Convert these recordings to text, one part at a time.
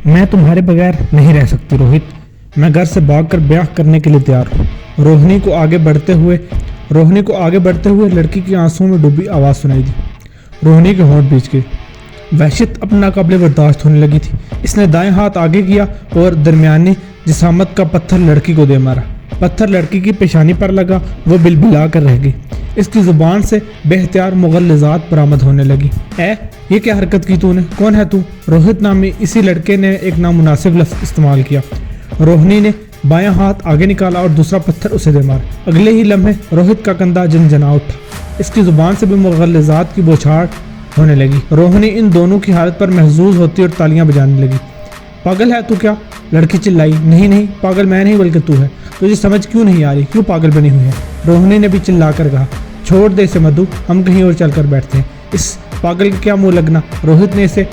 मैं तुम्हारे बगैर नहीं रह सकती रोहित। मैं घर से भागकर ब्याह करने के लिए तैयार हूँ। रोहिणी को आगे बढ़ते हुए लड़की की आंसुओं में डूबी आवाज़ सुनाई दी। रोहिणी के होंठ भींच गए। वहशत अब नाकाबिले बर्दाश्त होने लगी थी। इसने दाएं हाथ आगे किया और दरमियानी जिसामत का पत्थर लड़की को दे मारा। पत्थर लड़की की पेशानी पर लगा। वो बिलबिला कर रह गई। इसकी जुबान से बेहतियार मुगल्लिज़ात बरामद होने लगी। ये क्या हरकत की तूने? कौन है तू? रोहित नामी इसी लड़के ने एक नामुनासिब लफ्ज़ इस्तेमाल किया। रोहिणी ने बायां हाथ आगे निकाला और दूसरा पत्थर उसे दे मारा। अगले ही लम्हे रोहित का कंधा झनझना उठा। इसकी जुबान से भी मुगल्लिज़ात की बौछार होने लगी। रोहिणी इन दोनों की हालत पर महजूज होती और तालियां बजाने लगी। पागल है तू क्या? लड़की चिल्लाई। नहीं पागल मैं नहीं बल्कि तू है। तुझे समझ क्यों नहीं आ रही? क्यों पागल बनी हुई है? रोहिणी ने भी चिल्लाकर कहा। छोड़ दे इसे मधु, हम कहीं और चलकर बैठते हैं। इस पागल का क्या मुंह लगना? रोहित ने इसे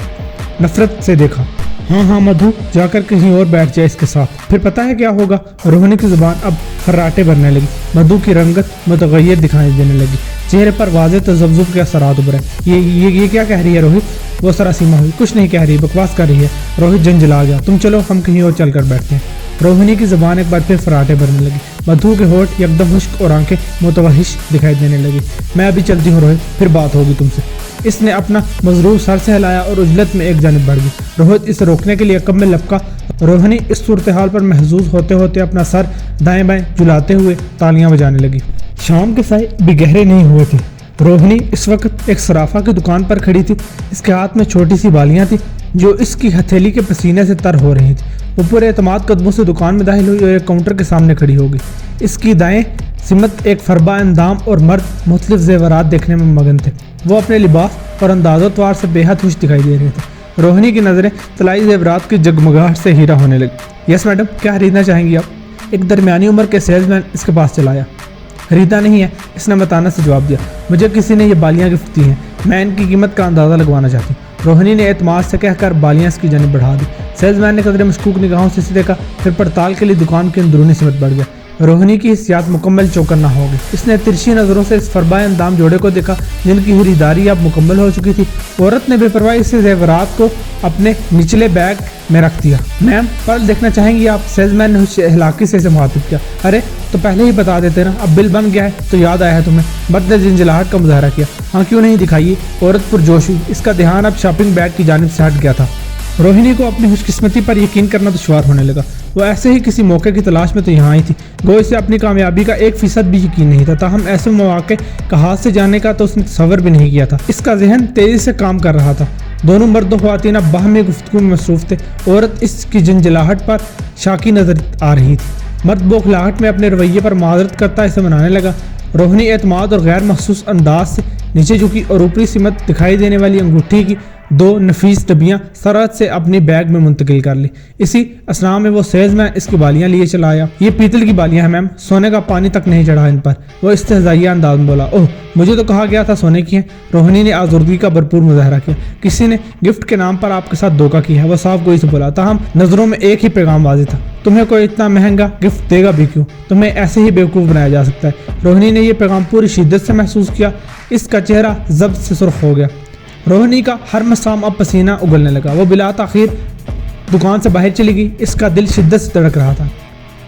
नफरत से देखा। हाँ मधु, जाकर कहीं और बैठ जाए इसके साथ, फिर पता है क्या होगा। रोहिणी की जुबान अब खर्राटे भरने लगी। मधु की रंगत मुतगय्यर दिखाई देने लगी। चेहरे पर वाज़े तज़ब्ज़ुब के असरात उभरे। ये क्या कह रही है रोहित? वो सरासीमा हुई। कुछ नहीं कह रही, बकवास कर रही है। रोहित झंझला गया। तुम चलो, हम कहीं और चलकर बैठते हैं। रोहिणी की ज़बान एक बार फिर फराटे भरने लगी। मधु के होठ एकदम खुश्क और आंखें मुतवहिश दिखाई देने लगी। मैं अभी चलती हूँ रोहित, फिर बात होगी तुमसे। इसने अपना मजरूर सर से हिलाया और उजलत में एक जानिब बढ़ गई। रोहित इसे रोकने के लिए कम में लपका। रोहिणी इस सूरत हाल पर महजूज होते होते अपना सर दाएं बाएं झुलाते हुए तालियां बजाने लगी। शाम के साए भी गहरे नहीं हुए थे। रोहिणी इस वक्त एक सराफा की दुकान पर खड़ी थी। इसके हाथ में छोटी सी बालियां थी जो इसकी हथेली के पसीने से तर हो रही थी। वो पूरे एतमाद कदमों से दुकान में दाखिल हुई और एक काउंटर के सामने खड़ी हो गई। इसकी दाएं सिमत एक फरबा अंदाम और मर्द मुख्तलिफ जेवरात देखने में मगन थे। वो अपने लिबास और अंदाज़ोत्वार से बेहद खुश दिखाई दे रहे थे। रोहिणी की नज़रें तलाई जेवरात की जगमगाहट से हीरा होने लगी। यस मैडम, क्या खरीदना चाहेंगी आप? एक दरमियानी उम्र के सेल्समैन इसके पास चला आया। खरीदना नहीं है, इसने मताना से जवाब दिया। मुझे किसी ने ये बालियाँ गिफ्ट दी हैं, मैं इनकी कीमत का अंदाज़ा लगवाना चाहती हूँ। रोहिणी ने एतमाद से कहकर बालियाँ इसकी जानिब बढ़ा दी। सेल्समैन ने कदरे मशकूक निगाहों से इसे देखा, फिर पड़ताल के लिए दुकान की अंदरूनी सिमत बढ़ गया। रोहिणी की हिस्सियात मुकम्मल चौकन्ना हो गई। इसने तिरछी नज़रों से इस फरबाए अंदाम जोड़े को देखा जिनकी खरीदारी अब मुकम्मल हो चुकी थी। औरत ने बेपरवाही से जेवरात को अपने निचले बैग में रख दिया। मैम, फल देखना चाहेंगी आप? सेल्समैन ने हिलाकी से इसे मुखातिब किया। अरे तो पहले ही बता देते ना, अब बिल बन गया है तो याद आया है तुम्हें। मर्द ने झंझलाहट का मुजाहरा किया। हाँ क्यों नहीं दिखाइए। औरत पुरजोश हुई। इसका ध्यान अब शॉपिंग बैग की जानिब से हट गया था। रोहिणी को अपनी खुशकिस्मती पर यकीन करना दुश्वार होने लगा। वो ऐसे ही किसी मौके की तलाश में तो यहाँ आई थी। गो इसे अपनी कामयाबी का 1% भी यकीन नहीं था। ताहम ऐसे मौके का हाथ से जाने का तो उसने तसव्वुर भी नहीं किया था। इसका जहन तेजी से काम कर रहा था। दोनों मर्द ख्वातीन अब बाहमी गुफ्तगू में मसरूफ थे। औरत इसकी झंझलाहट पर शाकी नजर आ रही थी। मर्द बौखलाहट में अपने रवैये पर माजरत करता इसे मनाने लगा। रोहिणी एतमाद और गैर मखसूस अंदाज से नीचे झुकी और ऊपरी सिमत दिखाई देने वाली अंगूठी की 2 नफीस डबियाँ सरहद से अपनी बैग में मुंतकिल कर ली। इसी असना में वो सेल्समैन इसकी बालियाँ लिए चला आया। ये पीतल की बालियाँ हैं मैम, सोने का पानी तक नहीं चढ़ा इन पर। वो इस्तेज़ाइया अंदाज में बोला। ओह, मुझे तो कहा गया था सोने की हैं। रोहिणी ने आज़ुर्दगी का भरपूर मुजाहरा किया। किसी ने गिफ्ट के नाम पर आपके साथ धोखा किया है, वह साफ गोई से बोला। ताहम नज़रों में एक ही पैगाम वाज़ेह था। तुम्हें कोई इतना महंगा गिफ्ट देगा भी क्यों? तुम्हें ऐसे ही बेवकूफ़ बनाया जा सकता है। रोहिणी ने यह पैगाम पूरी शिद्दत से महसूस किया। इसका चेहरा जब्त से सुर्ख हो गया। रोहिणी का हर मसाम अब पसीना उगलने लगा। वो बिला ताखीर दुकान से बाहर चली गई। इसका दिल शिद्दत से धड़क रहा था।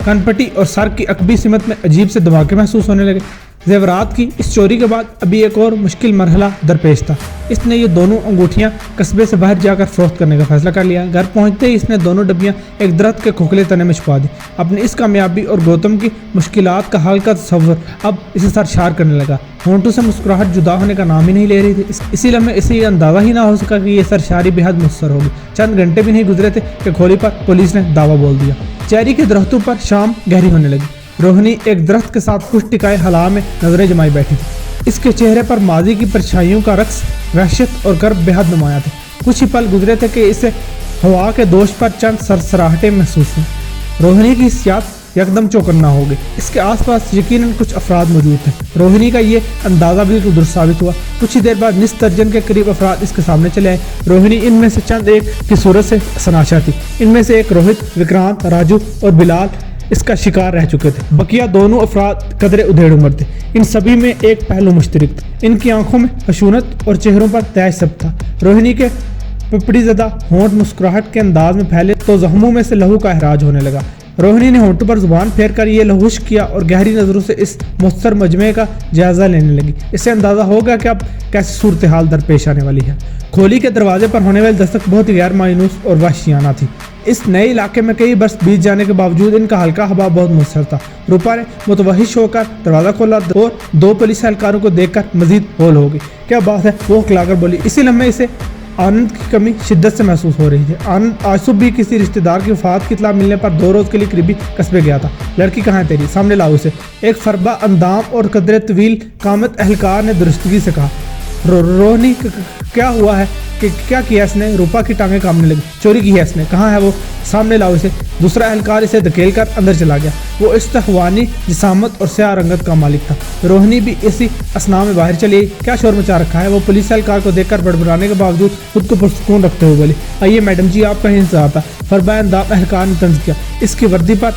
कनपटी और सर की अकबी सिमत में अजीब से धमाके महसूस होने लगे। जेवरात की इस चोरी के बाद अभी एक और मुश्किल मरहला दरपेश था। इसने ये दोनों अंगूठियाँ कस्बे से बाहर जाकर फरोख्त करने का फैसला कर लिया। घर पहुँचते ही इसने दोनों डब्बियाँ एक दरख्त के खोखले तने में छुपा दी। अपनी इस कामयाबी और गौतम की मुश्किलात का हल का तसव्वुर अब इसे सरशार करने लगा। होंठों से मुस्कुराहट जुदा होने का नाम ही नहीं ले रही थी। इसी लम्हे इसे ये अंदाज़ा ही ना हो सका कि ये सरशारी बेहद मुस्सर होगी। चंद घंटे भी नहीं गुजरे थे कि खोली पर पुलिस ने दावा बोल दिया। चेरी के दरख्तों पर शाम गहरी होने लगी। रोहिणी एक दरख्त के साथ कुछ टिकाए हला में नजरें जमाई बैठी थी। इसके चेहरे पर माजी की परछाइयों का रक्स, वहशत और गर्व बेहद नुमाया थे। कुछ ही पल गुजरे थे कि इसे हवा के दोष पर चंद सरसराहटें महसूस हुई। रोहिणी की हिस्सियात यकदम चौकन्ना हो गई। इसके आसपास यकीनन कुछ अफराद मौजूद थे। रोहिणी का ये अंदाज़ा बिल्कुल दुरुस्त साबित हुआ। कुछ ही देर बाद निस दर्जन के करीब अफराद इसके सामने चले आए। रोहिणी इनमें से चंद एक की सूरत से सनाशा थी। इनमें से एक रोहित, विक्रांत, राजू और बिलाल इसका शिकार रह चुके थे। बकिया दोनों अफराद कदरे उधेड़ उम्र थे। इन सभी में एक पहलू मुश्तरक था। इनकी आंखों में खशूनत और चेहरों पर तैश सब था। रोहिणी के पपड़ी ज़दा होंठ मुस्कुराहट के अंदाज में फैले तो जख्मों में से लहू का अहराज होने लगा। रोहिणी ने होंठों पर जुबान फेर कर ये लहूश किया और गहरी नज़रों से इस मुख्तर मजमे का जायज़ा लेने लगी। इससे अंदाज़ा होगा कि अब कैसी सूरत हाल दरपेश आने वाली है। खोली के दरवाजे पर होने वाली दस्तक बहुत ही गैर मायूस और वहशियाना थी। इस नए इलाके में कई बरस बीत जाने के बावजूद इनका हल्का हवा बहुत मुसर था। रूपा ने मुतवहिश होकर दरवाज़ा खोला और 2 पुलिस एहलकारों को देखकर मजीद होल हो गई। क्या बात है, वो खिलाकर बोली। इसी लम्हे इसे आनंद की कमी शिद्दत से महसूस हो रही थी। आनंद आज सुबह भी किसी रिश्तेदार की वफात की इत्तला मिलने पर 2 रोज़ के लिए करीबी कस्बे गया था। लड़की कहाँ है तेरी, सामने लाओ उसे। एक फरबा अंदाम और कदरे तवील कामत एहलकार ने दुरुस्तगी से कहा। रोहिणी क्या हुआ है कि क्या किया इसने? रूपा की टांगें कांपने लगी। चोरी की है इसने, कहाँ है वो, सामने लाओ इसे। दूसरा एहलकार इसे धकेल कर अंदर चला गया। वो इस्तहवानी जिसामत और स्याह रंगत का मालिक था। रोहिणी भी इसी असना में बाहर चली आई। क्या शोर मचा रखा है? वो पुलिस एहलकार को देखकर बड़बड़ाने के बावजूद खुद को पुरसुकून रखते हुए बोली, आइए मैडम जी, आपका ही इंतजार था। फरबा अंदाम एहलकार ने तंज किया। इसकी वर्दी पर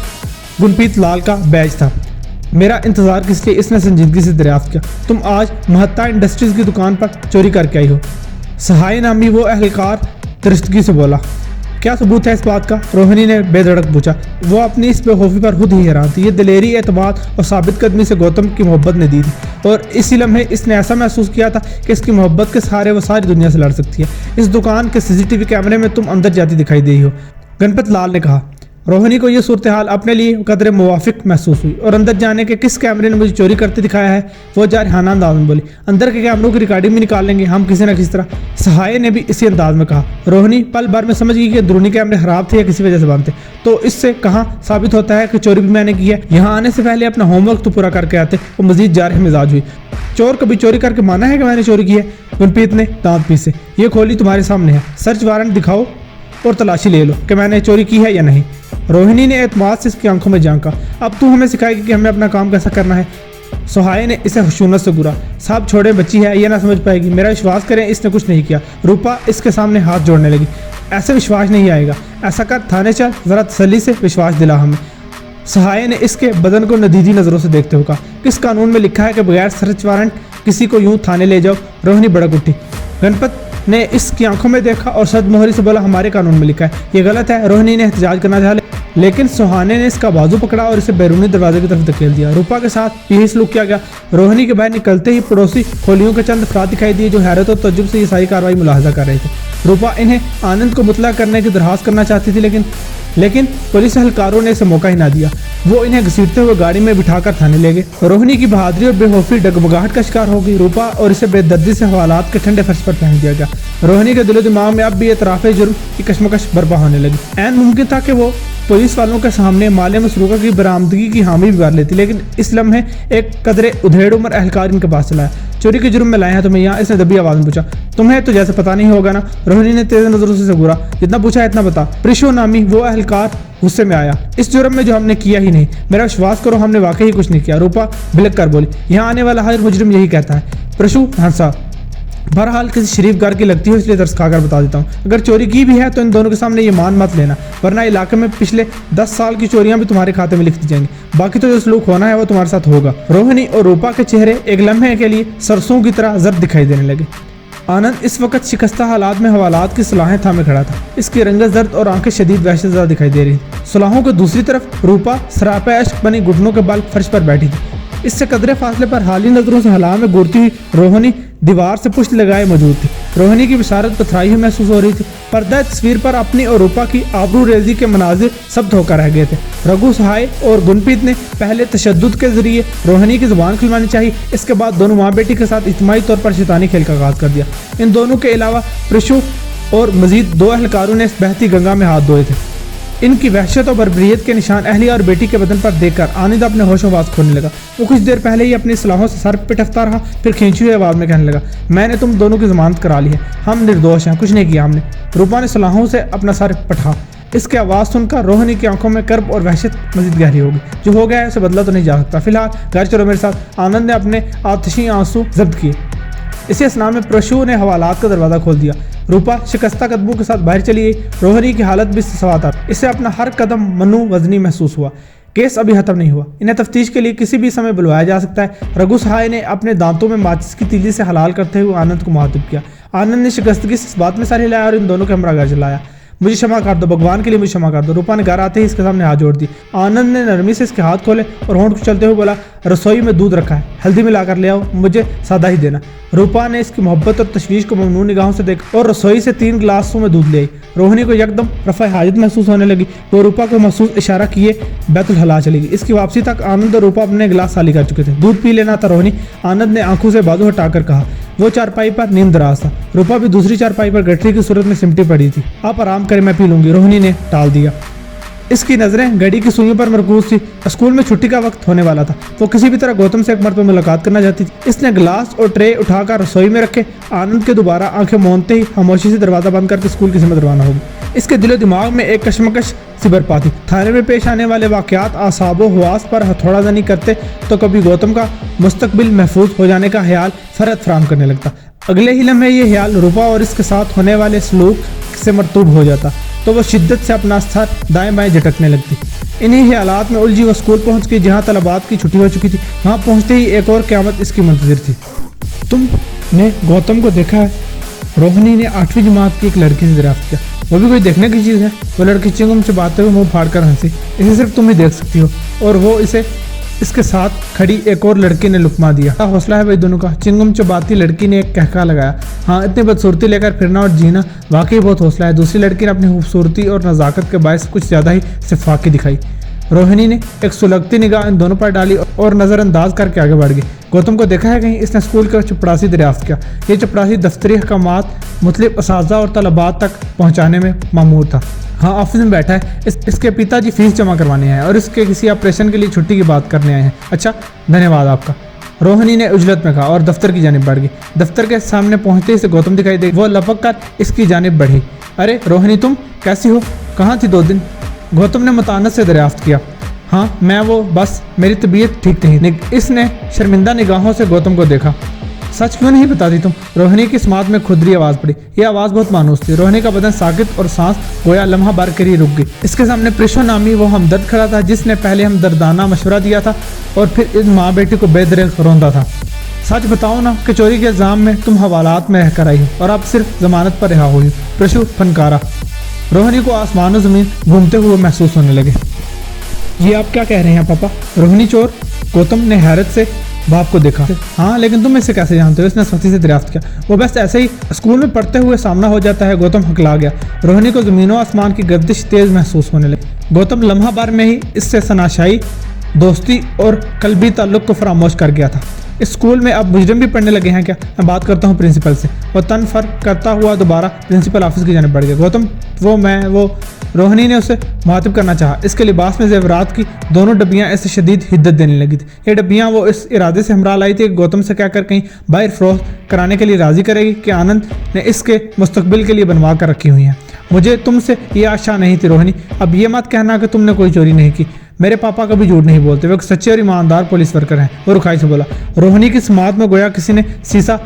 गुनपीत लाल का बैज था। मेरा इंतजार किस लिए? इसने संजीदगी से दरियाफ्त किया। तुम आज महत्ता इंडस्ट्रीज की दुकान पर चोरी करके आई हो। सहाय नामी वो एहलकार दरिस्तगी से बोला। क्या सबूत है इस बात का? रोहिणी ने बेधड़क पूछा। वो अपनी इस बेखौफी पर खुद ही हैरान थी। ये दिलेरी, एतमाद और साबित कदमी से गौतम की मोहब्बत ने दी थी और इसी लम्हे इसने ऐसा महसूस किया था कि इसकी मोहब्बत के सहारे वो सारी दुनिया से लड़ सकती है। इस दुकान के CCTV कैमरे में तुम अंदर जाती दिखाई दी हो, गणपत लाल ने कहा। रोहिणी को यह सूरत हाल अपने लिए कदरे मुवाफिक महसूस हुई और अंदर जाने के किस कैमरे ने मुझे चोरी करते दिखाया है वो जारहाना अंदाज में बोली। अंदर के कैमरों की रिकॉर्डिंग भी निकाल लेंगे हम किसी न किसी तरह। सहाय ने भी इसी अंदाज में कहा। रोहिणी पल भर में समझ गई कि अंदरूनी कैमरे खराब थे या किसी वजह से बंद थे, तो इससे कहाँ साबित होता है कि चोरी भी मैंने की है। यहाँ आने से पहले अपना होमवर्क तो पूरा करके आते। वो मजीद जारह मिजाज हुई। चोर कभी चोरी करके माना है कि मैंने चोरी की है? गुनपीत ने दांत पीसे। ये खोली तुम्हारे सामने है, सर्च वारंट दिखाओ और तलाशी ले लो कि मैंने चोरी की है या नहीं। रोहिणी ने एतमाद से इसकी आंखों में झांका। अब तू हमें सिखाएगी कि हमें अपना काम कैसा करना है। सुहाय ने इसे खुशूनत से घूरा। साहब छोड़े, बच्ची है, ये ना समझ पाएगी। मेरा विश्वास करें, इसने कुछ नहीं किया। रूपा इसके सामने हाथ जोड़ने लगी। ऐसे विश्वास नहीं आएगा। ऐसा कर, थाने चल, ज़रा तसल्ली से विश्वास दिला हमें। सहाय ने इसके बदन को नदीदी नज़रों से देखते हुए कहा, किस कानून में लिखा है कि बगैर सर्च वारंट किसी को यूं थाने ले जाओ? रोहिणी भड़क उठी। गणपत ने इसकी आंखों में देखा और सदमोहरी से बोला, हमारे कानून में लिखा है, ये गलत है। रोहिणी ने एहतजाज करना चाहा लेकिन सुहाने ने इसका बाजू पकड़ा और इसे बैरूनी दरवाजे की तरफ धकेल दिया। रूपा के साथ यही सलूक किया गया। रोहिणी के बाहर निकलते ही पड़ोसी खोलियों के चंद अफराद दिखाई दिए जो हैरत और तजुब से ये सारी कार्रवाई मुलाहजा कर रहे थे। रूपा इन्हें आनंद को मुतला करने की दरखास्त करना चाहती थी लेकिन पुलिस एहलकारों ने इसे मौका ही ना दिया। वो इन्हें घसीटते हुए गाड़ी में बिठाकर थाने ले गए। रोहिणी की बहादुरी और बेखौफी डगमगाहट का शिकार हो गई। रूपा और इसे बेदर्दी से हवालात के ठंडे फर्श पर फेंक दिया गया। रोहिणी के दिलो दिमाग में अब भी एतराफ़े जुर्म की कशमकश बर्पा होने लगी। ऐन मुमकिन था कि वो पुलिस वालों के सामने माले मसरूका की बरामदगी की हामी भी भर लेती, लेकिन इस लम्हे एक कदरे उधेड़ उम्र एहलकार इनके पास चलाया। चोरी के जुर्म में लाए हैं तुम्हें यहाँ? इसने दबी आवाज़ में पूछा। तुम्हें तो जैसे पता नहीं होगा ना। रोहिणी ने तेज नजरों से घूरा। जितना पूछा है इतना बता। प्रिशो नामी वो एहलकार गुस्से में आया। इस जुर्म में जो हमने किया ही नहीं, मेरा विश्वास करो, हमने वाकई ही कुछ नहीं किया। रूपा भिलक कर बोली। यहाँ आने वाला हर मुजरिम यही कहता है। प्रशु हंसा। बहरहाल किसी शरीफ घर की लगती हो इसलिए तरस खाकर बता देता हूँ, अगर चोरी की भी है तो इन दोनों के सामने ये मान मत लेना, वरना इलाके में पिछले 10 साल की चोरियां भी तुम्हारे खाते में लिख दी जाएंगी। बाकी तो जो सलूक होना है वो तुम्हारे साथ होगा। रोहिणी और रूपा के चेहरे एक लम्हे के लिए सरसों की तरह जर्द दिखाई देने लगे। आनंद इस वक्त शिकस्ता हालात में हवालात की सलाहें थामे खड़ा था। इसकी रंगत जर्द और आंखें शदीद वहशतज़दा दिखाई दे रही थी। सलाहों के दूसरी तरफ रूपा सरापा अश्क बनी घुटनों के बल फर्श पर बैठी थी। इससे कदरे फासले पर हाली नजरों से हला में घूरती हुई रोहिणी दीवार से पुष्ट लगाए मौजूद थी। रोहिणी की बिसारत पथराई हुई महसूस हो रही थी। पर्दा तस्वीर पर अपनी और रूपा की आबरू रेजी के मनाजिर सब धोकर रह गए थे। रघु सहाय और गुनपीत ने पहले तशद्दुद के जरिए रोहिणी की जुबान खुलवानी चाहिए, इसके बाद दोनों माँ बेटी के साथ इज्तिमाई तौर पर शैतानी खेल का आगाज कर दिया। इन दोनों के अलावा प्रशु और मजीद 2 एहलकारों ने इस बहती गंगा में हाथ धोए थे। इनकी वहशत और बर्बरियत के निशान अहलिया और बेटी के बदन पर देखकर आनंद अपने होशोवास खोने लगा। वो कुछ देर पहले ही अपनी सलाहों से सर पिटकता रहा, फिर खींची हुई आवाज़ में कहने लगा, मैंने तुम दोनों की जमानत करा ली है, हम निर्दोष हैं, कुछ नहीं किया हमने। रूपा ने सलाहों से अपना सर पठा। इसकी आवाज़ सुनकर रोहिणी की आंखों में कर्ब और वहशत मजीद गहरी होगी। जो हो गया है उसे बदला तो नहीं जा सकता। फिलहाल घर चलो मेरे साथ। आनंद ने अपने आतिशी आंसू जब्त किए। इसी असना में प्रशु ने हवालात का दरवाज़ा खोल दिया। रूपा शिकस्ता कदमों के साथ बाहर चली गई। रोहिणी की हालत भी सवातार। इसे अपना हर कदम मनु वजनी महसूस हुआ। केस अभी खत्म नहीं हुआ, इन्हें तफ्तीश के लिए किसी भी समय बुलवाया जा सकता है। रघु सहाय ने अपने दांतों में माचिस की तीली से हलाल करते हुए आनंद को मुखातिब किया। आनंद ने शिकस्तगी से इस बात में सर हिलाया और इन दोनों के हमरा घर चलाया। मुझे क्षमा कर दो, भगवान के लिए मुझे क्षमा कर दो। रूपा ने घर आते ही इसके सामने हाथ जोड़ दी। आनंद ने नरमी से इसके हाथ खोले और होंठ चलते हुए बोला, रसोई में दूध रखा है, हल्दी मिला कर ले आओ, मुझे सादा ही देना। रूपा ने इसकी मोहब्बत और तशवीश को ममनून निगाहों से देखा और रसोई से 3 गिलासों में दूध ले आई। रोहिणी को एकदम रफ़ा हाजत महसूस होने लगी। वो रूपा को महसूस इशारा किए बैतुल हला चली गई। इसकी वापसी तक आनंद और रूपा अपने गिलास खाली कर चुके थे। दूध पी लेना था रोहिणी, आनंद ने आंखों से बाजू हटाकर कहा। वो चारपाई पर नींद दराज था। रूपा भी दूसरी चारपाई पर गठरी की सूरत में सिमटी पड़ी थी। आप आराम करें, मैं पी लूंगी, रोहिणी ने टाल दिया। इसकी नज़रें घड़ी की सुइयों पर मरकूज थी। स्कूल में छुट्टी का वक्त होने वाला था। वो किसी भी तरह गौतम से एक मर्तबा मुलाकात करना चाहती थी। इसने गिलास और ट्रे उठाकर रसोई में रखे। आनंद के दोबारा आंखें मूंदते ही खामोशी से दरवाज़ा बंद करके स्कूल की सिमत रवाना होगी। इसके दिलो दिमाग में एक कशमकश सी बरपा थी। थाने में पेश आने वाले वाक़यात आसाबो हवास पर हथौड़ा जनी करते तो कभी गौतम का मुस्तकबिल महफूज हो जाने का ख्याल फरत फराम करने लगता। अगले ही लम्हे ये ख्याल रूपा और इसके साथ होने वाले सलूक से मरतूब हो जाता तो वह शिद्दत से अपना सर दाएं बाएं झटकने लगती। इन्हीं ख्यालात में उलझी वह स्कूल पहुंच गई जहां तलबात की छुट्टी हो चुकी थी। वहां पहुंचते ही एक और क़यामत इसकी मुंतज़िर थी। तुमने गौतम को देखा है? रोहिणी ने 8वीं जमात की एक लड़की से दरियाफ्त किया। वो भी कोई देखने की चीज़ है? वो लड़की चिंगम चबाते हुए मुंह फाड़ कर हंसी। इसे सिर्फ तुम ही देख सकती हो। और वो इसके साथ खड़ी एक और लड़की ने लुकमा दिया। क्या हौसला है भाई दोनों का। चिंगम चबाती लड़की ने एक कहका लगाया। हाँ, इतनी बदसूरती लेकर फिरना और जीना वाकई बहुत हौसला है। दूसरी लड़की ने अपनी खूबसूरती और नज़ाकत के बायस कुछ ज़्यादा ही सिफाकी दिखाई। रोहिणी ने एक सुलगती निगाह इन दोनों पर डाली और नज़रअंदाज करके आगे बढ़ गई। गौतम को देखा है कहीं? इसने स्कूल का चपरासी दरियाफ्त किया। ये चपरासी दफ्तरी अहकामात मुख्तलिफ असातिज़ा और तलबात तक पहुँचाने में मामूर था। हाँ, ऑफिस में बैठा है। इसके पिताजी फीस जमा करवाने आए और इसके किसी ऑपरेशन के लिए छुट्टी की बात करने आए हैं। अच्छा, धन्यवाद आपका, रोहिणी ने उजलत में कहा और दफ्तर की जानिब बढ़ गई। दफ्तर के सामने पहुंचते ही गौतम दिखाई दे। वो लपक कर इसकी जानिब बढ़ी। अरे रोहिणी, तुम कैसी हो? कहाँ थी 2 दिन? गौतम ने मुतानत से दरियाफ्त किया। हाँ, मैं वो बस मेरी तबीयत ठीक नहीं। इसने शर्मिंदा निगाहों से गौतम को देखा। सच क्यों नहीं बताती तुम? रोहिणी की समात में खुदरी आवाज़ पड़ी। यह आवाज़ बहुत मानूस थी। रोहिणी का बदन साकित और सांस गोया लम्हा बार के लिए रुक गई। इसके सामने प्रिशो नामी वो हमदर्द खड़ा था जिसने पहले हमदर्दाना मशवरा दिया था और फिर इस माँ बेटी को बेदरेग रोंदा था। सच बताओ ना कि चोरी के इल्ज़ाम में तुम हवालात में रहकर आई हो और अब सिर्फ जमानत पर रिहा हुई हो। प्रिशो फनकारा। रोहिणी को आसमान और ज़मीन घूमते हुए महसूस होने लगे। ये आप क्या कह रहे हैं पापा? रोहिणी चोर? गौतम ने हैरत से बाप को देखा। हाँ, लेकिन तुम इसे कैसे जानते हो? इसने सख्ती से दरियाफ्त किया। वो बस ऐसे ही स्कूल में पढ़ते हुए सामना हो जाता है। गौतम हकला गया। रोहिणी को ज़मीनों आसमान की गर्दिश तेज महसूस होने लगी। गौतम लम्हा बार में ही इससे सनाशाई दोस्ती और कल्बी ताल्लुक़ को फरामोश कर गया था। इस स्कूल में अब मुजरिम भी पढ़ने लगे हैं क्या? मैं बात करता हूँ प्रिंसिपल से। वो तन फर्क करता हुआ दोबारा प्रिंसिपल ऑफिस की जानिब बढ़ गया। गौतम, वो रोहिणी ने उसे मुखातिब करना चाहा। इसके लिबास में जेवरात की दोनों डब्बियाँ ऐसे शदीद हिद्दत देने लगी थी। ये डब्बियाँ वो इस इरादे से हमरा लाई थी कि गौतम से कहकर कहीं बाहर फरोख्त कराने के लिए राज़ी करेगी कि आनंद ने इसके मुस्तकबिल के लिए बनवा कर रखी हुई हैं। मुझे तुमसे ये आशा नहीं थी रोहिणी। अब ये मत कहना कि तुमने कोई चोरी नहीं की। मेरे पापा कभी झूठ नहीं बोलते। वो एक सच्चे और ईमानदार पुलिस वर्कर हैं। वो रुखाई से बोला। रोहिणी की समात में गोया किसी ने शीशा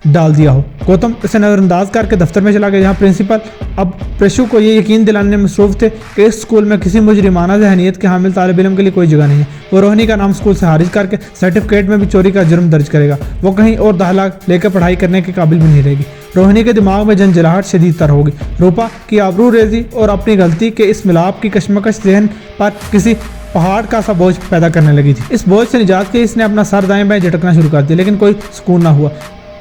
डाल दिया हो। गौतम इसे नज़रअंदाज करके दफ्तर में चला गया जहाँ प्रिंसिपल अब प्रेशु को ये यकीन दिलाने में मसरूफ़ थे कि इस स्कूल में किसी मुजरिमाना जहनीत के हामिल तालिब इल्म के लिए कोई जगह नहीं है। वो रोहिणी का नाम स्कूल से खारिज करके सर्टिफिकेट में भी चोरी का जुर्म दर्ज करेगा। वो कहीं और दाखिला लेकर पढ़ाई करने के काबिल भी नहीं रहेगी। रोहिणी के दिमाग में झंझलाहट शदीद तर होगी। रूपा की आबरू रेजी और अपनी गलती के इस मिलाप की कशमकश जहन पर किसी पहाड़ का सा बोझ पैदा करने लगी थी। इस बोझ से निजात के इसने अपना सर दाएं बाएं झटकना शुरू कर दिया, लेकिन कोई सुकून ना हुआ।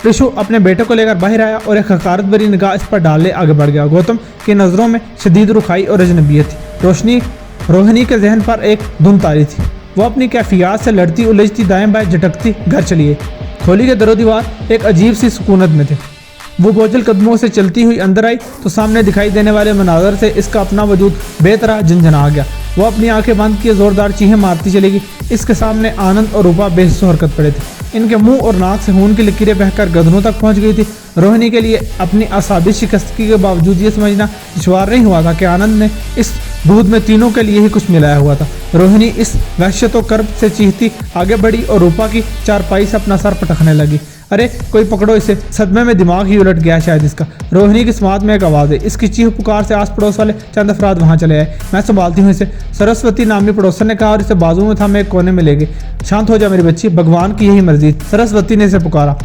प्रिशु अपने बेटे को लेकर बाहर आया और एक हकारत भरी निगाह इस पर डालने आगे बढ़ गया। गौतम की नज़रों में शदीद रुखाई और अजनबियत थी। रोहिणी के जहन पर एक धुन तारी थी। वो अपनी कैफियत से लड़ती उलझती दाएं बाएं झटकती घर चली गई। खोली के दरो दीवार एक अजीब सी सुकूनत में थे। वो बोझल कदमों से चलती हुई अंदर आई तो सामने दिखाई देने वाले मनाजर से इसका अपना वजूद बेतरह झंझना गया। वो अपनी आंखें बंद किए जोरदार चीखें मारती चलेगी। इसके सामने आनंद और रूपा बेहिस्स हरकत पड़े थे। इनके मुंह और नाक से खून की लकीरें बहकर गर्दनों तक पहुंच गई थी। रोहिणी के लिए अपनी असाबी शिकस्तगी के बावजूद ये समझना दुश्वार नहीं हुआ था कि आनंद ने इस दूध में तीनों के लिए ही कुछ मिलाया हुआ था। रोहिणी इस वहशत व कर्ब से चीखती आगे बढ़ी और रूपा की चारपाई से अपना सर पटकने लगी। अरे कोई पकड़ो इसे, सदमे में दिमाग ही उलट गया शायद इसका। रोहिणी की समात में एक आवाज़ है। इसकी चीख पुकार से आस पड़ोस वाले चंद अफराद वहाँ चले आए। मैं संभालती हूँ इसे, सरस्वती नामी पड़ोसन ने कहा और इसे बाजू में था मैं एक कोने में ले गई। शांत हो जा मेरी बच्ची, भगवान की यही मर्जी। सरस्वती ने इसे पुकारा।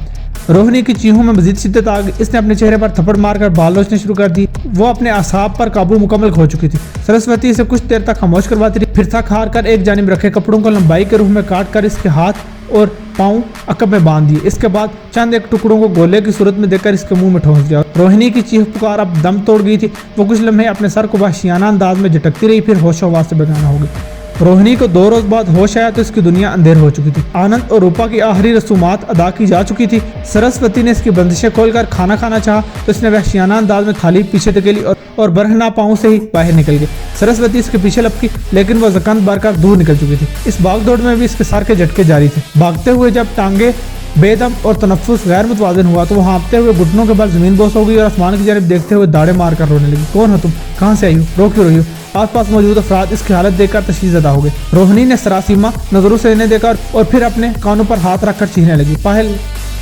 रोहिणी की चीखों में मजीद शिद्दत आ गई। इसने अपने चेहरे पर थप्पड़ मारकर बाल नोचने शुरू कर दी। वो अपने असाब पर काबू मुकम्मल खो चुकी थी। सरस्वती इसे कुछ देर तक खामोश करवाती रही, फिर थक हार कर एक जानिब रखे कपड़ों को लंबाई के रूप में काट कर इसके हाथ और पाँव अकब में बांध दिए। इसके बाद चंद एक टुकड़ों को गोले की सूरत में देकर इसके मुंह में ठोंस दिया। रोहिणी की चीख पुकार अब दम तोड़ गई थी। वो कुछ लम्हे अपने सर को वहशियाना अंदाज में झटकती रही, फिर होशो हवास से बेगाना हो गई। रोहिणी को 2 रोज बाद होश आया तो इसकी दुनिया अंधेर हो चुकी थी। आनंद और रूपा की आखिरी रसूमात अदा की जा चुकी थी। सरस्वती ने इसकी बंदिशें खोलकर खाना खाना चाहा तो इसने वहशियाना अंदाज में थाली पीछे धकेली और बरहना पाँव से ही बाहर निकल गई। सरस्वती इसके पीछे लपकी, लेकिन वो जकंद भरकर दूर निकल चुकी थी। इस भागदौड़ में भी इसके सर के झटके जारी थे। भागते हुए जब टांगे बेदम और तनफ्फुस गैर मुतवाज़िन हुआ तो वो हाँपते हुए घुटनों के बल जमीन बोस हो गई और आसमान की जानब देखते हुए दाढ़े मार कर रोने लगी। कौन हो तुम? कहाँ से आई हो? रो क्यों रही हो? आसपास मौजूद अफराद इसकी हालत देखकर तशवीज़दा हो गए। रोहिणी ने सरासीमा नजरों से इन्हें देखा और फिर अपने कानों पर हाथ रखकर चीखने लगी।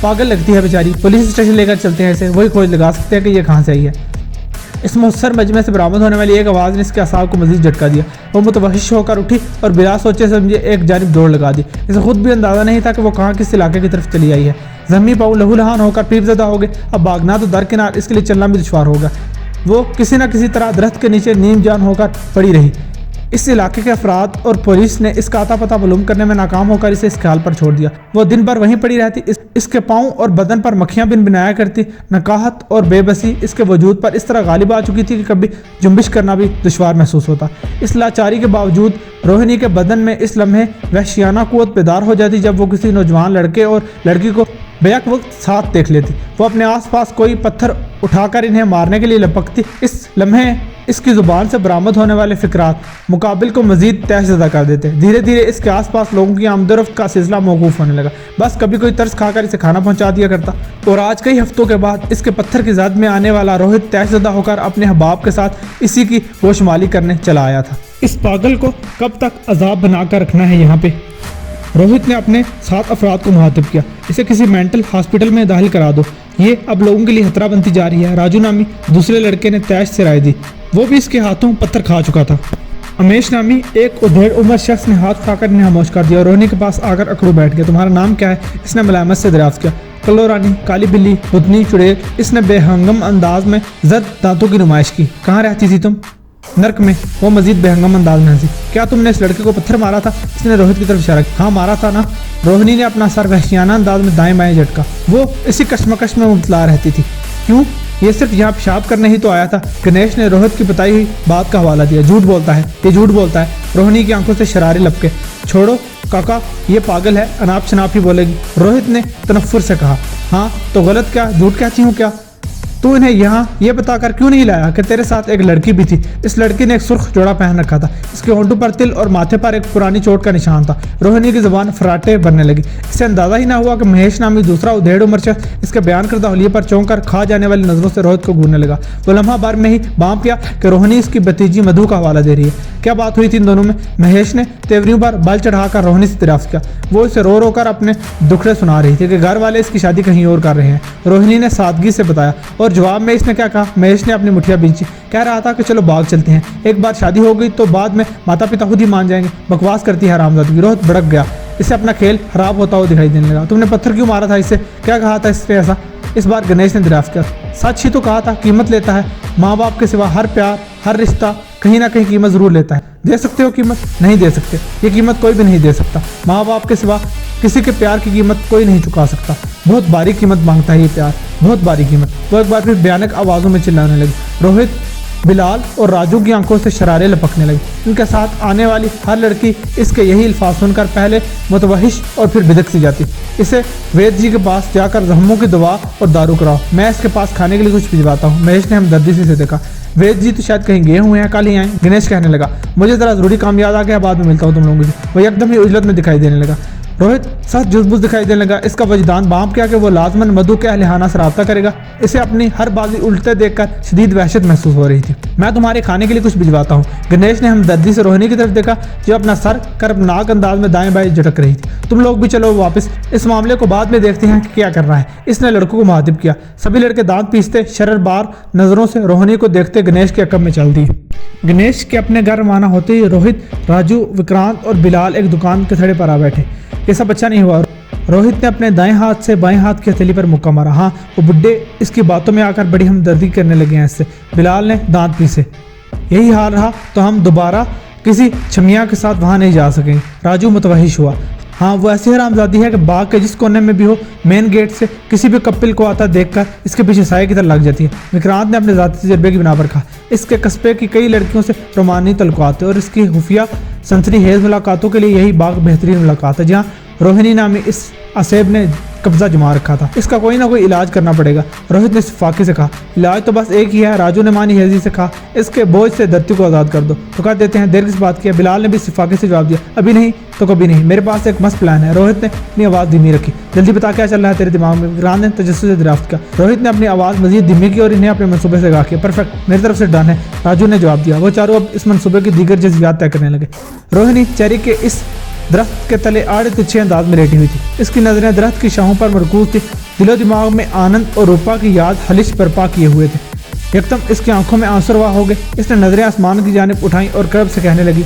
पागल लगती है बेचारी, पुलिस स्टेशन लेकर चलते हैं इसे, वही खोज लगा सकते हैं कि ये कहाँ से आई है। इस मुहस्सर मजमे से बरामद होने वाली एक आवाज़ ने इसके असाब को मजीद झटका दिया। वो मुतवहिश होकर उठी और बिला सोचे समझे एक जानिब दौड़ लगा दी। इसे खुद भी अंदाजा नहीं था कि वो कहाँ किस इलाके की तरफ चली आई है। जमी पाऊ लहूलहान होकर पीपज़दा हो गए। अब भागना तो दरकिनार, इसके लिए चलना भी दुश्वार होगा। वो किसी न किसी तरह दरख्त के नीचे नीम जान होकर पड़ी रही। इस इलाके के अफराद और पुलिस ने इसका आता पता मालूम करने में नाकाम होकर इसे इस ख्याल पर छोड़ दिया। वो दिन भर वहीं पड़ी रहती। इसके पाँव और बदन पर मक्खियां बिन बनाया करती। नकाहत और बेबसी इसके वजूद पर इस तरह गालिब आ चुकी थी कि कभी जुम्बिश करना भी दुश्वार महसूस होता। इस लाचारी के बावजूद रोहिणी के बदन में इस लम्हे वहशियाना कुव्वत बेदार हो जाती जब वो किसी नौजवान लड़के और लड़की को बेक वक्त साथ देख लेती। वो अपने आसपास कोई पत्थर उठाकर इन्हें मारने के लिए लपकती। इस लम्हे इसकी ज़ुबान से बरामद होने वाले फ़िक्रात मुकाबिल को मज़ीद तहज़दा कर देते। धीरे धीरे इसके आसपास लोगों की आमदरफ्त का सिलसिला मौकूफ़ होने लगा। बस कभी कोई तरस खाकर इसे खाना पहुंचा दिया करता। और आज कई हफ्तों के बाद इसके पत्थर की ज़द में आने वाला रोहित तहज़दा होकर अपने अहबाब के साथ इसी की गोशमाली करने चला आया था। इस पागल को कब तक अजाब बनाकर रखना है यहाँ पे? रोहित ने अपने 7 अफराद को मुखातिब किया। इसे किसी मेंटल हॉस्पिटल में दाखिल करा दो, ये अब लोगों के लिए खतरा बनती जा रही है। राजू नामी दूसरे लड़के ने तैश से राय दी। वो भी इसके हाथों पत्थर खा चुका था। अमेश नामी एक उधेड़ उम्र शख्स ने हाथ खाकर इन्हें खामोश कर दिया। रोहिणी के पास आकर अकड़ू बैठ गया। तुम्हारा नाम क्या है? इसने मलामत से दरियाफ्त किया। कल्लो रानी, काली बिल्ली, बुतनी, चुड़ैल। इसने बेहंगम अंदाज में जद दांतों की नुमाइश की। कहाँ रहती थी तुम? नर्क में। वो मजीद बेहंगम अंदाज में हंसी। क्या तुमने इस लड़के को पत्थर मारा था? इसने रोहित की तरफ इशारा किया। हाँ मारा था ना। रोहिणी ने अपना सर वहशियाना अंदाज में दाएं बाएं झटका। वो इसी कश्मकश में मुब्तला रहती थी। क्यों? ये सिर्फ यहाँ पेशाब करने ही तो आया था। गणेश ने रोहित की बताई हुई बात का हवाला दिया। झूठ बोलता है, ये झूठ बोलता है। रोहिणी की आंखों से शरारे लपके। छोड़ो काका, ये पागल है, अनाप शनाप ही बोलेगी। रोहित ने तनफ्फुर से कहा। हाँ तो गलत क्या, झूठ कहती हूँ क्या? तू इन्हें यहाँ ये बताकर क्यों नहीं लाया कि तेरे साथ एक लड़की भी थी? इस लड़की ने एक सुर्ख जोड़ा पहन रखा था। इसके होंठों पर तिल और माथे पर एक पुरानी चोट का निशान था। रोहिणी की जुबान फराटे बनने लगी। इसे अंदाजा ही ना हुआ कि महेश नामी दूसरा उधेड़ उम्र शख्स इसके बयान करदा हुलिये पर चौंक कर खा जाने वाली नजरों से रोहित को घूरने लगा। वो लम्हा बार में ही बांप गया कि रोहिणी इसकी भतीजी मधु का हवाला दे रही है। क्या बात हुई थी इन दोनों में? महेश ने तेवरियों पर बल चढ़ाकर रोहिणी से दरियाफ्त किया। वो इसे रो रो कर अपने दुखड़े सुना रही थी कि घर वाले इसकी शादी कहीं और कर रहे हैं। रोहिणी ने सादगी से बताया और जवाब में इसने क्या कहा? महेश ने अपनी मुठिया बिंची। कह रहा था कि चलो बाग चलते हैं, एक बार शादी हो गई तो बाद में माता पिता खुद ही मान जाएंगे। बकवास करती है हरामजादी। रोहित भड़क गया। इसे अपना खेल खराब होता हुआ दिखाई देने लगा। तुमने पत्थर क्यों मारा था इससे? क्या कहा था इससे ऐसा? इस बार गणेश ने दरियाफ्त किया। सच ही तो कहा था, कीमत लेता है। माँ बाप के सिवा हर प्यार, हर रिश्ता कहीं ना कहीं कीमत जरूर लेता है। दे सकते हो कीमत? नहीं दे सकते। ये कीमत कोई भी नहीं दे सकता। माँ बाप के सिवा किसी के प्यार की कीमत कोई नहीं चुका सकता। बहुत भारी कीमत मांगता है ये प्यार, बहुत भारी कीमत। वो एक बार फिर भयानक आवाज़ों में चिल्लाने लगी। रोहित, बिलाल और राजू की आंखों से शरारे लपकने लगे। इनके साथ आने वाली हर लड़की इसके यही अल्फाज सुनकर पहले मुतवहिश और फिर बिदक सी जाती। इसे वेद जी के पास जाकर जख्मों की दवा और दारू कराओ, मैं इसके पास खाने के लिए कुछ भिजवाता हूँ। महेश ने हमदर्दी से देखा। वेद जी तो शायद कहीं गए हुए हैं, कल ही आए। गणेश कहने लगा। मुझे जरा जरूरी काम याद आ गया, बाद में मिलता हूँ तुम लोगों से। वो एकदम ही उजलत में दिखाई देने लगा। रोहित सच जुजबुज दिखाई देने लगा। इसका वजदान बांप किया कि वो लाजमन मधु के अहलिहाना से रब्ता करेगा। इसे अपनी हर बाजी उल्टे देखकर शदीद वहशत महसूस हो रही थी। मैं तुम्हारे खाने के लिए कुछ भिजवाता हूँ। गणेश ने हमदर्दी से रोहिणी की तरफ देखा जो अपना सर कर्बनाक अंदाज में दाएं बाएं झटक रही थी। तुम लोग भी चलो वापस, इस मामले को बाद में देखते हैं कि क्या कर रहा है। इसने लड़कों को मुखातिब किया। सभी लड़के दांत पीसते शर्रबार नजरों से रोहिणी को देखते गणेश के अकब में चल दी। गणेश के अपने घर रवाना होते ही रोहित, राजू, विक्रांत और बिलाल एक दुकान के थड़े पर आ बैठे। ये सब अच्छा नहीं हुआ। रोहित ने अपने दाएं हाथ से बाएं हाथ की हथेली पर मुक्का मारा। हाँ, वो बुड्ढे इसकी बातों में आकर बड़ी हमदर्दी करने लगे हैं इससे। बिलाल ने दांत पीसे। यही हाल रहा तो हम दोबारा किसी छमिया के साथ वहाँ नहीं जा सकेंगे। राजू मुतवहिश हुआ। हाँ, वो ऐसी हरामजादी है कि बाग के जिस कोने में भी हो, मेन गेट से किसी भी कपिल को आता देखकर इसके पीछे साए की तरह लग जाती है। विक्रांत ने अपने ज़ाती तजर्बे की बिना पर कहा। इसके कस्बे की कई लड़कियों से रोमानी तल्लुकात और इसकी खुफिया सनसनीखेज मुलाकातों के लिए यही बाग बेहतरीन मुलाकात है, जहाँ रोहिणी नामी इस असेब ने कब्जा जमा रखा था। इसका कोई ना कोई इलाज करना पड़ेगा, रोहित ने फाकी से कहा। इलाज तो बस एक ही है, राजू ने मानी हेजी से कहा। इसके बोझ से धरती को आज़ाद कर दो। तो कर देते हैं, देर किस बात की है? बिलाल ने भी सिफाकी से जवाब दिया। अभी नहीं तो कभी नहीं, मेरे पास एक मस्त प्लान है। रोहित ने अपनी आवाज़ धीमी रखी। जल्दी बता क्या चल रहा है तेरे दिमाग में? विक्रांत ने तजस्सुस से दरियाफ्त किया। रोहित ने अपनी आवाज़ मजीद धीमी की और इन्हें अपने मनसूबे से आगाह किया। परफेक्ट, मेरी तरफ से डन है, राजू ने जवाब दिया। वो चारों अब इस मनसूबे की दीगर जज्बियात तय करने लगे। रोहिणी चेरी के इस दरख्त के तले आड़े तिरछे अंदाज में लेटी हुई थी। इसकी नजरें दरख्त की शाहों पर मरकूज थी। दिलो दिमाग में आनंद और रूपा की याद हलिश बर्पा किए हुए थे। एकदम इसकी आंखों में आंसू रवा हो गए। इसने नजरें आसमान की जानिब उठाई और कर्ब से कहने लगी,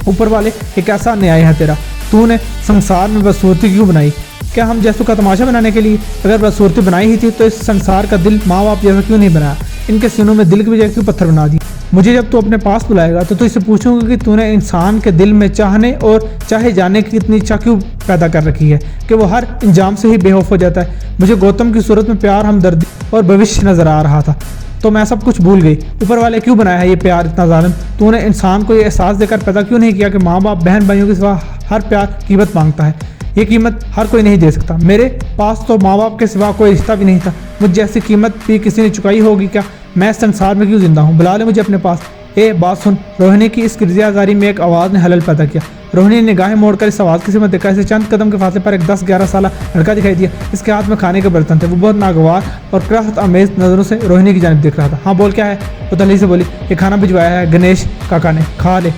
ऊपर वाले ये कैसा न्याय है तेरा? तूने संसार में बदसूरती क्यों बनाई? क्या हम जैसों का तमाशा बनाने के लिए? अगर बदसूरती बनाई ही थी तो इस संसार का दिल माँ बाप जैसा क्यों नहीं बनाया? इनके सीनों में दिल की बजाय क्यों पत्थर बना दिया? मुझे जब तू अपने पास बुलाएगा तो इससे पूछूंगा कि तूने इंसान के दिल में चाहने और चाहे जाने की इतनी इच्छा क्यों पैदा कर रखी है कि वो हर इंजाम से ही बेखौफ हो जाता है। मुझे गौतम की सूरत में प्यार, हमदर्दी और भविष्य नजर आ रहा था, तो मैं सब कुछ भूल गई। ऊपर वाले क्यों बनाया है ये प्यार इतना जालिम? तूने इंसान को ये एहसास देकर पैदा क्यों नहीं किया कि माँ बाप बहन भाइयों के सिवा हर प्यार कीमत मांगता है? ये कीमत हर कोई नहीं दे सकता। मेरे पास तो माँ बाप के सिवा कोई रिश्ता भी नहीं था। मुझ जैसी कीमत भी किसी ने चुकाई होगी क्या? मैं इस संसार में क्यों जिंदा हूँ? बिलाल ने मुझे अपने पास। ए बात सुन। रोहिणी की इस गिरजियाजारी में एक आवाज़ ने हलल पैदा किया। रोहिणी ने निगाहें मोड़कर इस आवाज़ की सिमत देखा। इसे चंद कदम के फासले पर एक 10-11 साल लड़का दिखाई दिया। इसके हाथ में खाने के बर्तन थे। वो बहुत नागवार और कराहत आमेज नज़रों से रोहिणी की जानिब देख रहा था। हाँ बोल, क्या है? वो तली से बोली, ये खाना भिजवाया है गणेश काका ने, खा ले।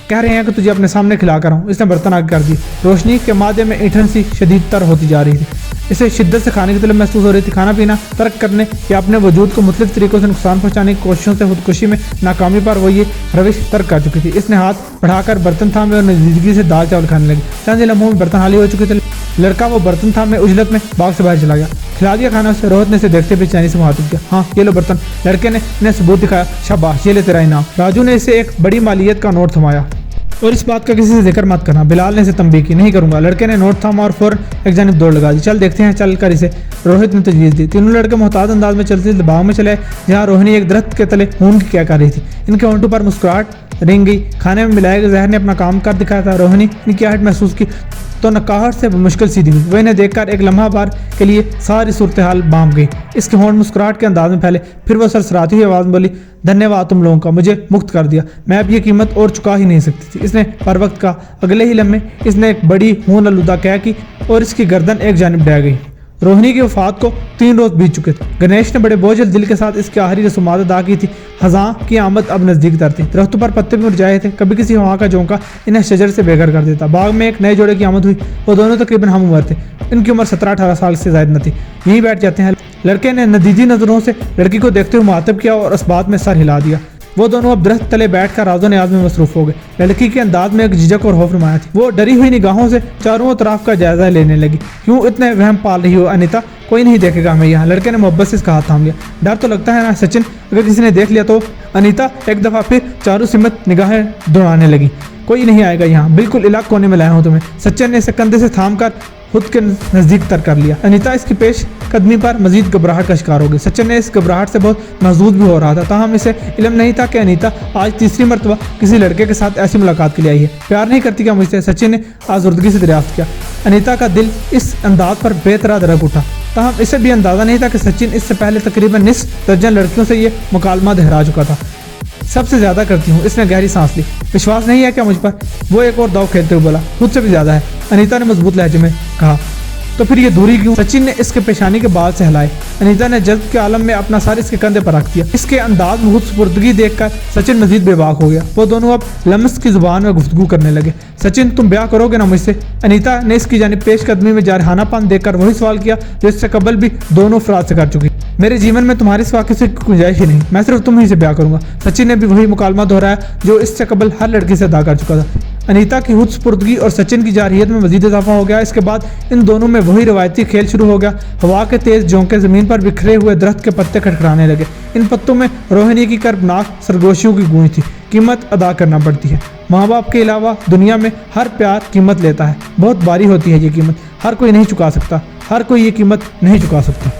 कह रहे हैं कि तुझे अपने सामने खिला कर हूँ। इसने बर्तन आगे कर दी। रोशनी के मादे में ईंधन सी शदीदतर होती जा रही थी। इसे शिद्दत से खाने की तलब महसूस हो रही थी। खाना पीना तर्क करने या अपने वजूद को मुख्तलिफ तरीकों से नुकसान पहुंचाने की कोशिशों से खुदकुशी में नाकामी पर वो ये रविश तर्क कर चुकी थी। इसने हाथ बढ़ाकर बर्तन थामे और नजीदगी से दाल चावल खाने लगी। चंद लम्हों में बर्तन खाली हो चुके थे। लड़का वो बर्तन थामे उजलत में बाग से बाहर चला गया। खिला दिया खाना उसे। रोहित ने इसे देखते बेचैनी से मुखातिब किया। हाँ ये लो बर्तन। लड़के ने इन्हें सबूत दिखाया। शाबाश, ये ले तेरा इनाम। राजू ने इसे एक बड़ी मालियत का नोट थमाया। और इस बात का किसी से जिक्र मत करना। बिलाल ने इसे तंबीह की। नहीं करूंगा। लड़के ने नोट थामा और फौरन एक जानिब दौड़ लगा दी। चल देखते हैं, चल कर इसे, रोहित ने तजवीज़ दी। तीनों लड़के मोहताज अंदाज में चलते दबाव में चले जहाँ रोहिणी एक दरख्त के तले ऊन की क्या कर रही थी। इनके होंठों पर मुस्कुराहट रिंग गई। खाने में मिलाए गए जहर ने अपना काम कर दिखाया था। रोहिणी इनकी आहट महसूस की तो नकाहट से मुश्किल सीधी हुई। वह इन्हें देखकर एक लम्हा बार के लिए सारी सूरत हाल बांध गई। इसके होंठ मुस्कुराहट के अंदाज में फैले। फिर वह सरसराती हुई आवाज़ में बोली, धन्यवाद तुम लोगों का, मुझे मुक्त कर दिया। मैं अब ये कीमत और चुका ही नहीं सकती थी। इसने पर वक्त का अगले ही लम्हे इसने एक बड़ी खून आलूदा कह की और इसकी गर्दन एक जानिब ढह गई। रोहिणी की वफात को 3 रोज बीत चुके थे। गणेश ने बड़े बोझल दिल के साथ इसकी आखिरी रसूमात अदा की थी। खज़ां की आमद अब नज़दीक तर थी। दरख्तों पर पत्ते भी मुरझाए थे। कभी किसी हवा का झोंका इन्हें शजर से बेघर कर देता। बाग में एक नए जोड़े की आमद हुई। वो दोनों तकरीबन हम उम्र थे। इनकी उम्र 17-18 साल से ज़ायद न थी। यहीं बैठ जाते हैं। लड़के ने नदीदी नज़रों से लड़की को देखते हुए मुखातिब किया और इस बात में सर हिला दिया। वो दोनों अब दरख्त तले बैठकर राज़ो न्याज़ में मसरूफ हो गए। लड़की के अंदाज में एक झिझक और खौफ नुमाया थी। वो डरी हुई निगाहों से चारों तरफ का जायजा लेने लगी। क्यों इतने वहम पाल रही हो अनीता? कोई नहीं देखेगा हमें यहाँ। लड़के ने मोहब्बत से इसका हाथ थाम लिया। डर तो लगता है ना सचिन, अगर किसी ने देख लिया तो? अनीता एक दफ़ा फिर चारों सिमत निगाहें दौड़ाने लगी। कोई नहीं आएगा यहाँ, बिल्कुल इलाक कोने में लाया हूँ तुम्हें। सचिन ने इसे कंधे से थाम कर खुद के नज़दीक तर कर लिया। अनीता इसकी पेश कदमी पर मजीद घबराहट का शिकार हो गई। सचिन ने इस घबराहट से बहुत महजूज भी हो रहा था। ताहम इसे इल्म नहीं था कि अनीता आज तीसरी मरतबा किसी लड़के के साथ ऐसी मुलाकात के लिए आई है। प्यार नहीं करती क्या मुझसे? सचिन ने आज़ुर्दगी से दरियाफ्त किया। अनीता का दिल इस अंदाज पर बेतरा दरक उठा। ताहम इसे भी अंदाज़ा नहीं था कि सचिन इससे पहले तकरीबन निस्फ दर्जन लड़कियों से ये मुकालमा दोहरा चुका था। सबसे ज़्यादा करती हूँ। इसने गहरी सांस ली। विश्वास नहीं है क्या मुझ पर? वो एक और दाव खेलते हुए बोला। खुद से भी ज़्यादा है, अनीता ने मजबूत लहजे में कहा। तो फिर ये दूरी क्यों? सचिन ने इसके पेशानी के बाल से हिलाए। अनीता ने जज्ब के आलम में अपना सर इसके कंधे पर रख दिया। इसके अंदाज में खुदसुपुर्दगी देखकर सचिन मजीद बेबाक हो गया। वो दोनों अब लम्स की जुबान में गुफ्तगू करने लगे। सचिन तुम ब्याह करोगे ना मुझसे? अनीता ने इसकी जानिब पेशकदमी में जारहानापन देखकर वही सवाल किया जो इससे कबल भी दोनों अफराद से कर चुकी। मेरे जीवन में तुम्हारे सिवा किसी की गुंजाइश ही नहीं, मैं सिर्फ तुम ही से ब्याह करूंगा। सचिन ने भी वही मुकालमा दोहराया जो इससे कबल हर लड़की से अदा कर चुका था। अनीता की हुस्न-स्पुर्दगी और सचिन की जारहियत में मजीद इजाफा हो गया। इसके बाद इन दोनों में वही रवायती खेल शुरू हो गया। हवा के तेज झोंके ज़मीन पर बिखरे हुए दरख्त के पत्ते खटखटाने लगे। इन पत्तों में रोहिणी की कर्बनाक सरगोशियों की गूंज थी। कीमत अदा करना पड़ती है। माँ बाप के अलावा दुनिया में हर प्यार कीमत लेता है। बहुत भारी होती है ये कीमत, हर कोई नहीं चुका सकता, हर कोई ये कीमत नहीं चुका सकता।